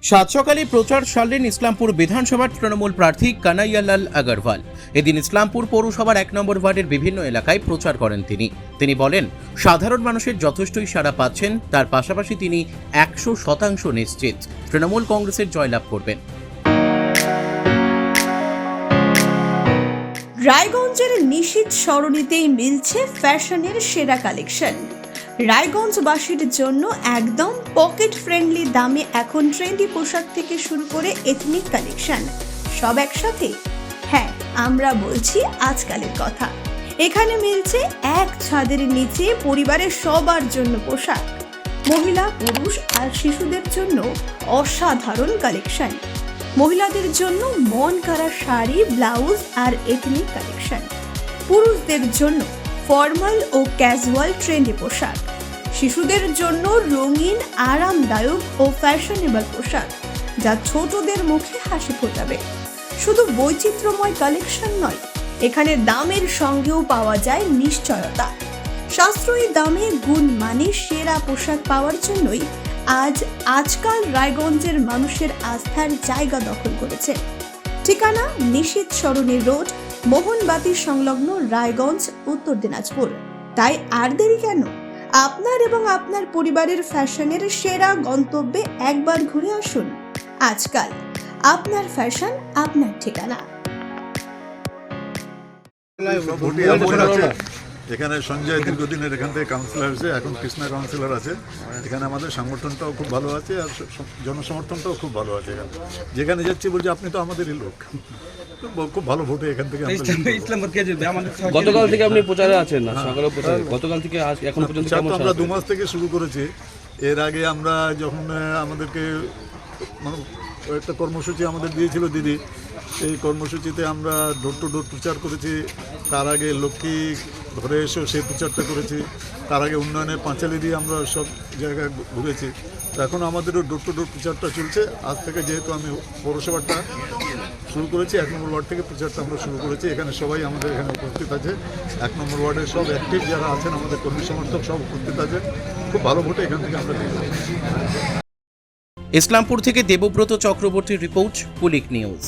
সাত সকালে প্রচার সারলেন ইসলামপুর বিধানসভার তৃণমূল প্রার্থী কানাইয়ালাল আগরওয়াল। এদিন ইসলামপুর পৌরসভার 1 নম্বর ওয়ার্ডের বিভিন্ন এলাকায় প্রচার করেন তিনি বলেন, সাধারণ মানুষের যথেষ্টই সাড়া পাচ্ছেন। তার পাশাপাশি তিনি 100% নিশ্চিত তৃণমূল কংগ্রেসের জয়লাভ করবেন। রায়গঞ্জের নিশীথ সরণিতেই মিলছে ফ্যাশনের সেরা কালেকশন। রায়গঞ্জবাসীর জন্য একদম পকেট ফ্রেন্ডলি দামে এখন ট্রেন্ডি পোশাক থেকে শুরু করে এথনিক কালেকশন সব একসাথে। হ্যাঁ, আমরা বলছি আজকালের কথা। এখানে মিলছে এক ছাদের নিচে পরিবারের সবার জন্য পোশাক, মহিলা, পুরুষ আর শিশুদের জন্য অসাধারণ কালেকশন। মহিলাদের জন্য মন কাড়া শাড়ি, ব্লাউজ আর এথনিক কালেকশন। পুরুষদের জন্য ফর্মাল ও ক্যাজুয়াল ট্রেন্ডি পোশাক। শিশুদের জন্য রঙিন, আরামদায়ক ও ফ্যাশনেবল পোশাক, যা ছোটদের মুখে হাসি ফোটাবে। শুধু বৈচিত্র্যময় কালেকশন নয়, এখানে দামের সঙ্গেও পাওয়া যায় নিশ্চয়তা। সাশ্রয়ী দামে গুণমানের সেরা পোশাক পাওয়ার জন্যই আজকাল রায়গঞ্জের মানুষের আস্থার জায়গা দখল করেছে। ঠিকানা নিশীথ সরণি রোড, মোহনবাতি সংলগ্ন, রায়গঞ্জ, উত্তর দিনাজপুর। তাই আর দেরি কেন? আপনার এবং আপনার পরিবারের ফ্যাশনের সেরা গন্তব্যে একবার ঘুরে আসুন। আজকাল আপনার ফ্যাশন, আপনার ঠিকানা। এখানে সঞ্জয় দীর্ঘদিনের এখান থেকে কাউন্সিলর হয়েছে, এখন কৃষ্ণা কাউন্সিলর আছে। এখানে আমাদের সংগঠনটাও খুব ভালো আছে আর জনসমর্থনটাও খুব ভালো আছে। যেখানে যাচ্ছি বলছি আপনি তো আমাদেরই লোক, খুব ভালো ভোটে এখান থেকে। গতকাল থেকে আপনি প্রচারে আছেন না? সকালে প্রচার, গতকাল থেকে এখন পর্যন্ত আমরা 2 মাস থেকে শুরু করেছি। এর আগে আমরা যখন আমাদেরকে মানে একটা কর্মসূচি আমাদের দিয়েছিল দিদি, সেই কর্মসূচিতে আমরা ডোর টু ডোর প্রচার করেছি। তার আগে লক্ষ্মী ঘরে এসেও সেই প্রচারটা করেছি। তার আগে উন্নয়নের পাঁচালি দিয়ে আমরা সব জায়গায় ঘুরেছি। তো এখন আমাদেরও ডোর টু ডোর প্রচারটা চলছে। আজ থেকে যেহেতু আমি পৌরসভাটা শুরু করেছি, 1 নম্বর ওয়ার্ড থেকে প্রচারটা আমরা শুরু করেছি। এখানে সবাই আমাদের এখানে উপস্থিত আছে। 1 নম্বর ওয়ার্ডের সব অ্যাক্টিভ যারা আছেন, আমাদের কর্মী সমর্থক সব উপস্থিত আছে। খুব ভালো ভোটে এখান থেকে আমরা পেয়ে যাচ্ছি। ইসলামপুর থেকে দেবব্রত চক্রবর্তীর রিপোর্ট, পুলিক নিউজ।